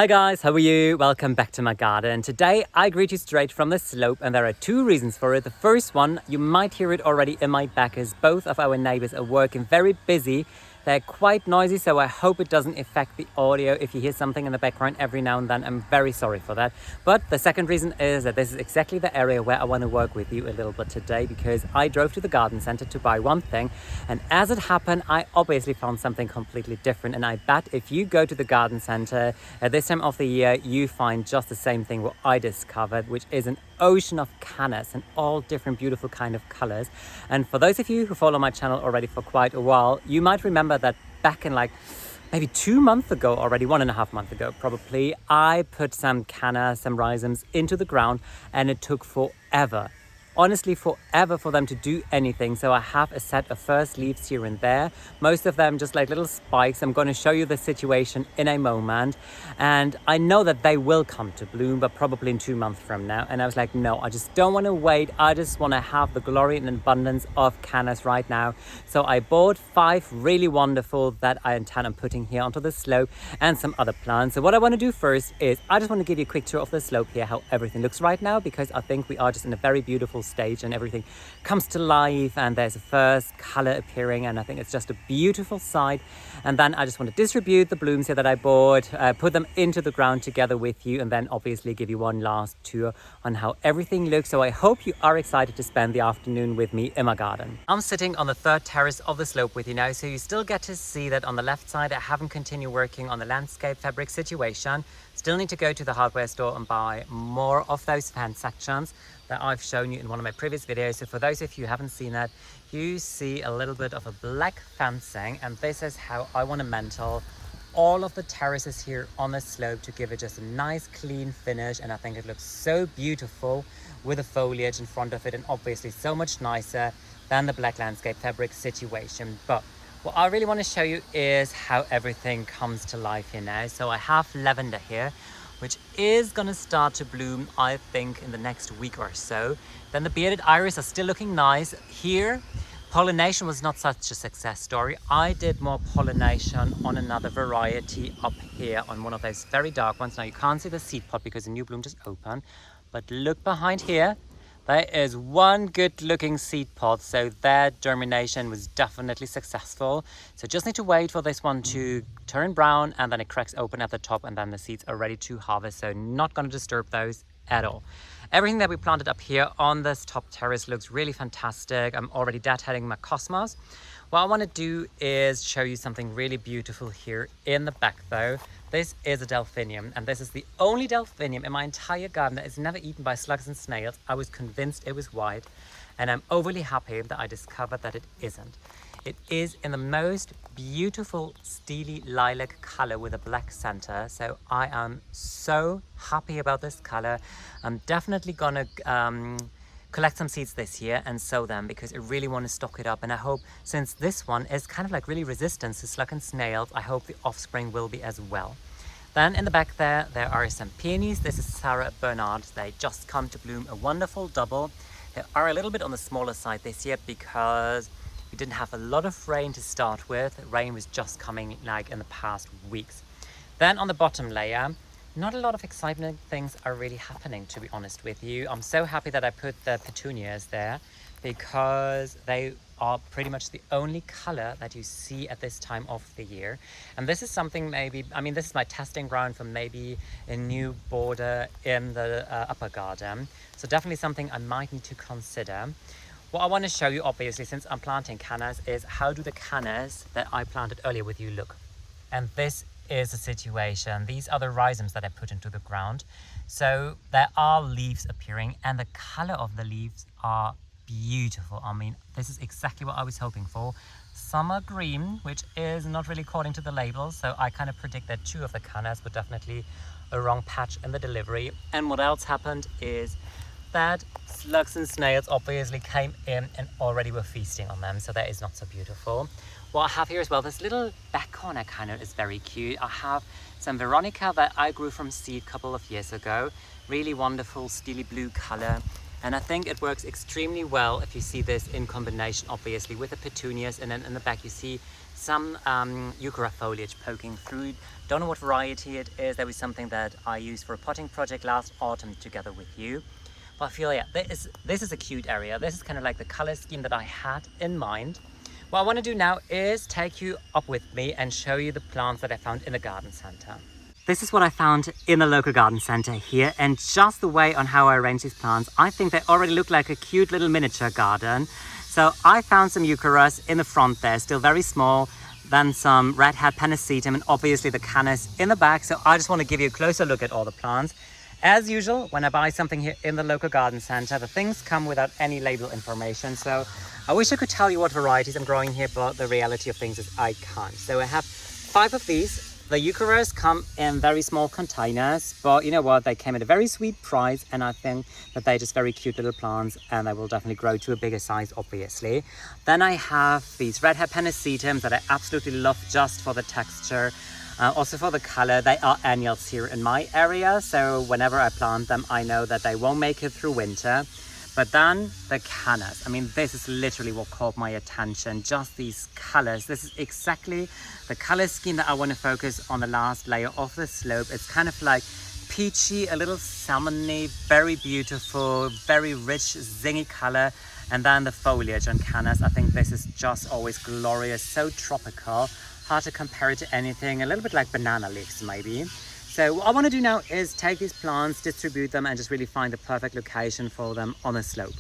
Hi guys, how are you? Welcome back to my garden. Today I greet you straight from the slope and there are two reasons for it. The first one, you might hear it already in my back, is both of our neighbors are working very busy. They're quite noisy, so I hope it doesn't affect the audio. If you hear something in the background every now and then, I'm very sorry for that. But the second reason is that this is exactly the area where I want to work with you a little bit today, because I drove to the garden center to buy one thing, and as it happened, I obviously found something completely different. And I bet if you go to the garden center at this time of the year, you find just the same thing what I discovered, which is an ocean of cannas and all different beautiful kind of colors. And for those of you who follow my channel already for quite a while, you might remember that back in maybe 2 months ago already, 1.5 months ago probably, I put some cannas, some rhizomes into the ground, and it took forever. Honestly, forever for them to do anything. So I have a set of first leaves here and there, most of them just like little spikes. I'm going to show you the situation in a moment, and I know that they will come to bloom, but probably in 2 months from now. And I was like, no, I just don't want to wait. I just want to have the glory and abundance of cannas right now. So I bought 5 really wonderful that I intend on putting here onto the slope, and some other plants. So what I want to do first is I just want to give you a quick tour of the slope here, how everything looks right now, because I think we are just in a very beautiful stage and everything comes to life and there's a first color appearing, and I think it's just a beautiful sight. And then I just want to distribute the blooms here that I bought, put them into the ground together with you, and then obviously give you one last tour on how everything looks. So I hope you are excited to spend the afternoon with me in my garden. I'm sitting on the 3rd terrace of the slope with you now, so you still get to see that on the left side I haven't continued working on the landscape fabric situation. Still need to go to the hardware store and buy more of those fence sections that I've shown you in one of my previous videos. So for those of you who haven't seen that, you see a little bit of a black fencing, and this is how I want to mantle all of the terraces here on the slope to give it just a nice clean finish. And I think it looks so beautiful with the foliage in front of it, and obviously so much nicer than the black landscape fabric situation. But what I really want to show you is how everything comes to life here now. So I have lavender here, which is going to start to bloom, I think, in the next week or so. Then the bearded iris are still looking nice. Here, pollination was not such a success story. I did more pollination on another variety up here on one of those very dark ones. Now you can't see the seed pod because the new bloom just opened, but look behind here. There is one good looking seed pod, so their germination was definitely successful. So just need to wait for this one to turn brown, and then it cracks open at the top, and then the seeds are ready to harvest. So not going to disturb those at all. Everything that we planted up here on this top terrace looks really fantastic. I'm already deadheading my cosmos. What I want to do is show you something really beautiful here in the back though. This is a delphinium, and this is the only delphinium in my entire garden that is never eaten by slugs and snails. I was convinced it was white, and I'm overly happy that I discovered that it isn't. It is in the most beautiful steely lilac color with a black center. So I am so happy about this color. I'm definitely gonna collect some seeds this year and sow them, because I really want to stock it up. And I hope, since this one is kind of like really resistant to slug and snails, I hope the offspring will be as well. Then in the back there are some peonies. This is Sarah Bernard. They just come to bloom, a wonderful double. They are a little bit on the smaller side this year because we didn't have a lot of rain to start with. Rain was just coming like in the past weeks. Then on the bottom layer, not a lot of exciting things are really happening, to be honest with you. I'm so happy that I put the petunias there, because they are pretty much the only color that you see at this time of the year. And this is something maybe, I mean, this is my testing ground for maybe a new border in the upper garden. So definitely something I might need to consider. What I want to show you, obviously, since I'm planting cannas, is how do the cannas that I planted earlier with you look. And this is the situation. These are the rhizomes that I put into the ground. So there are leaves appearing, and the color of the leaves are beautiful. I mean, this is exactly what I was hoping for. Summer green, which is not really according to the label. So I kind of predict that 2 of the cannas were definitely a wrong patch in the delivery. And what else happened is that slugs and snails obviously came in and already were feasting on them. So that is not so beautiful. What I have here as well, this little back corner kind of is very cute. I have some Veronica that I grew from seed a couple of years ago. Really wonderful steely blue color. And I think it works extremely well if you see this in combination, obviously, with the petunias. And then in the back you see some heuchera foliage poking through. Don't know what variety it is. That was something that I used for a potting project last autumn together with you. But I feel, yeah, this is a cute area. This is kind of like the color scheme that I had in mind. What I want to do now is take you up with me and show you the plants that I found in the garden center. This is what I found in the local garden center here, and just the way on how I arrange these plants, I think they already look like a cute little miniature garden. So I found some heucheras in the front there, still very small, then some red-head pennisetum, and obviously the cannas in the back. So I just want to give you a closer look at all the plants. As usual, when I buy something here in the local garden center, the things come without any label information. So I wish I could tell you what varieties I'm growing here, but the reality of things is I can't. So I have 5 of these. The heucheras come in very small containers, but you know what? They came at a very sweet price, and I think that they're just very cute little plants, and they will definitely grow to a bigger size, obviously. Then I have these red-head pennisetums that I absolutely love just for the texture. Also for the color. They are annuals here in my area, so whenever I plant them, I know that they won't make it through winter. But then the cannas. I mean, this is literally what caught my attention. Just these colors. This is exactly the color scheme that I want to focus on the last layer of the slope. It's kind of like peachy, a little salmony, very beautiful, very rich, zingy color. And then the foliage on cannas. I think this is just always glorious, so tropical. Hard to compare it to anything, a little bit like banana leaves maybe. So what I want to do now is take these plants, distribute them, and just really find the perfect location for them on a slope.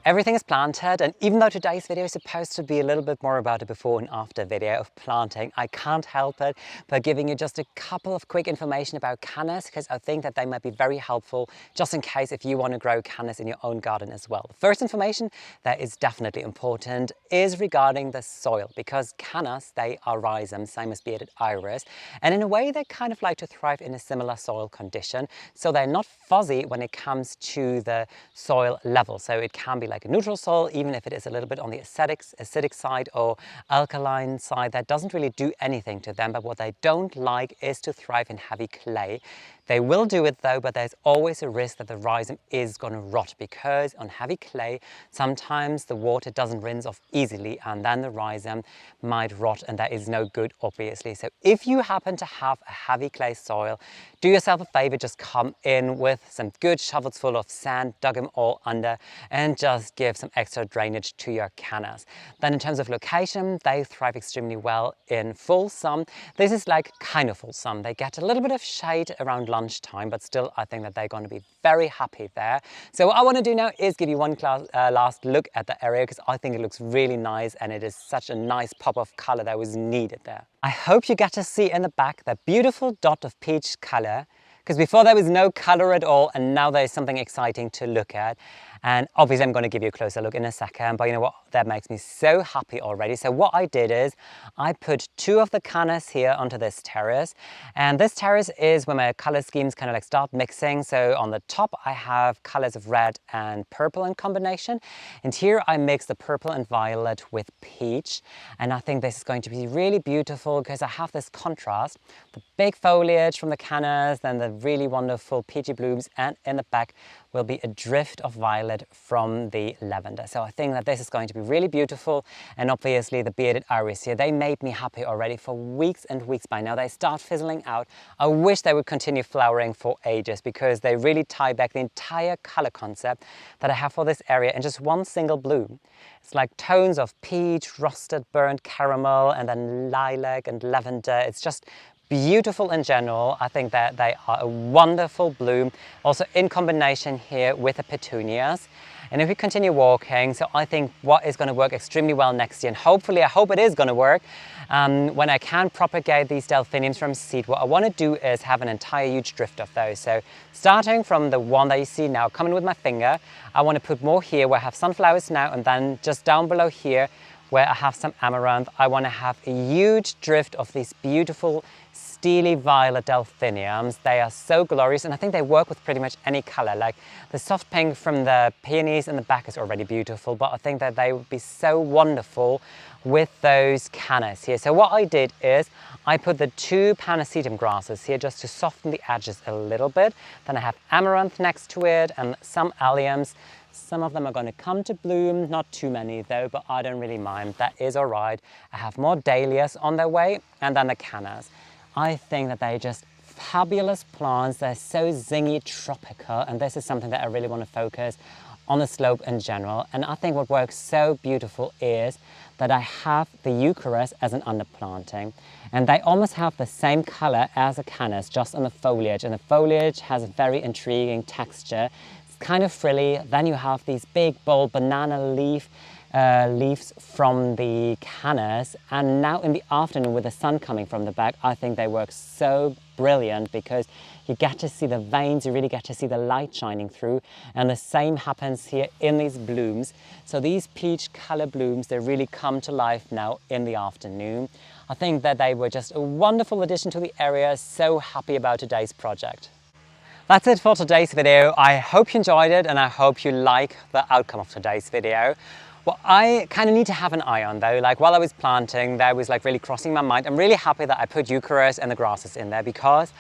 Everything is planted, and even though today's video is supposed to be a little bit more about a before and after video of planting, I can't help it but giving you just a couple of quick information about cannas, because I think that they might be very helpful just in case if you want to grow cannas in your own garden as well. The first information that is definitely important is regarding the soil, because cannas, they are rhizomes, same as bearded iris, and in a way they kind of like to thrive in a similar soil condition, so they're not fuzzy when it comes to the soil level. So it can be like a neutral soil, even if it is a little bit on the acidic side or alkaline side. That doesn't really do anything to them, but what they don't like is to thrive in heavy clay. They will do it though, but there's always a risk that the rhizome is going to rot, because on heavy clay sometimes the water doesn't rinse off easily, and then the rhizome might rot, and that is no good, obviously. So if you happen to have a heavy clay soil, do yourself a favor, just come in with some good shovels full of sand, dug them all under, and just give some extra drainage to your cannas. Then in terms of location, they thrive extremely well in full sun. This is like kind of full sun. They get a little bit of shade around lunchtime, but still I think that they're going to be very happy there. So what I want to do now is give you one last look at the area, because I think it looks really nice, and it is such a nice pop of color that was needed there. I hope you get to see in the back that beautiful dot of peach color, because before there was no color at all, and now there's something exciting to look at. And obviously I'm going to give you a closer look in a second, but you know what, that makes me so happy already. So what I did is I put 2 of the cannas here onto this terrace, and this terrace is where my color schemes kind of like start mixing. So on the top I have colors of red and purple in combination, and here I mix the purple and violet with peach, and I think this is going to be really beautiful because I have this contrast, the big foliage from the cannas, then the really wonderful peachy blooms, and in the back will be a drift of violet from the lavender. So I think that this is going to be really beautiful. And obviously the bearded iris here, they made me happy already for weeks and weeks by now. They start fizzling out. I wish they would continue flowering for ages because they really tie back the entire color concept that I have for this area in just one single bloom. It's like tones of peach, roasted burnt caramel, and then lilac and lavender. It's just beautiful in general. I think that they are a wonderful bloom, also in combination here with the petunias. And if we continue walking, so I think what is going to work extremely well next year, and hopefully I hope it is going to work, when I can propagate these delphiniums from seed, what I want to do is have an entire huge drift of those. So starting from the one that you see now, coming with my finger, I want to put more here where I have sunflowers now, and then just down below here where I have some amaranth, I want to have a huge drift of these beautiful steely violet delphiniums. They are so glorious, and I think they work with pretty much any color. Like the soft pink from the peonies in the back is already beautiful, but I think that they would be so wonderful with those cannas here. So what I did is I put the 2 pennisetum grasses here just to soften the edges a little bit. Then I have amaranth next to it and some alliums. Some of them are going to come to bloom, not too many though, but I don't really mind. That is all right. I have more dahlias on their way, and then the cannas. I think that they're just fabulous plants. They're so zingy, tropical, and this is something that I really want to focus on the slope in general. And I think what works so beautiful is that I have the heucheras as an underplanting, and they almost have the same color as the cannas, just on the foliage, and the foliage has a very intriguing texture. It's kind of frilly. Then you have these big bold banana leaves from the cannas, and now in the afternoon with the sun coming from the back, I think they work so brilliant because you get to see the veins, you really get to see the light shining through, and the same happens here in these blooms. So these peach color blooms, they really come to life now in the afternoon. I think that they were just a wonderful addition to the area. So happy about today's project. That's it for today's video. I hope you enjoyed it, and I hope you like the outcome of today's video. What I kind of need to have an eye on though, like while I was planting, that was like really crossing my mind. I'm really happy that I put heucheras and the grasses in there because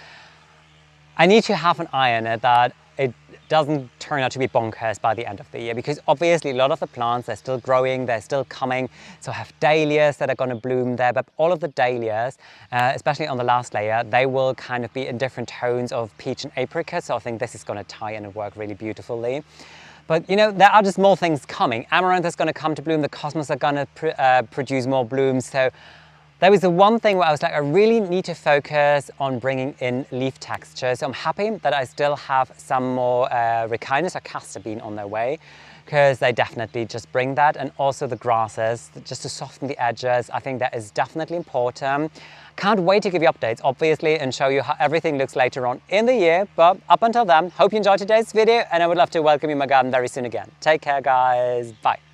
I need to have an eye on it that it doesn't turn out to be bonkers by the end of the year, because obviously a lot of the plants, they're still growing, they're still coming. So I have dahlias that are going to bloom there, but all of the dahlias, especially on the last layer, they will kind of be in different tones of peach and apricot. So I think this is going to tie in and work really beautifully. But you know, there are just more things coming. Amaranth is going to come to bloom, the cosmos are going to produce more blooms. So there was the one thing where I was like, I really need to focus on bringing in leaf texture. So I'm happy that I still have some more ricinus or castor bean on their way, because they definitely just bring that. And also the grasses, just to soften the edges. I think that is definitely important. Can't wait to give you updates, obviously, and show you how everything looks later on in the year. But up until then, hope you enjoyed today's video, and I would love to welcome you in my garden very soon again. Take care, guys. Bye.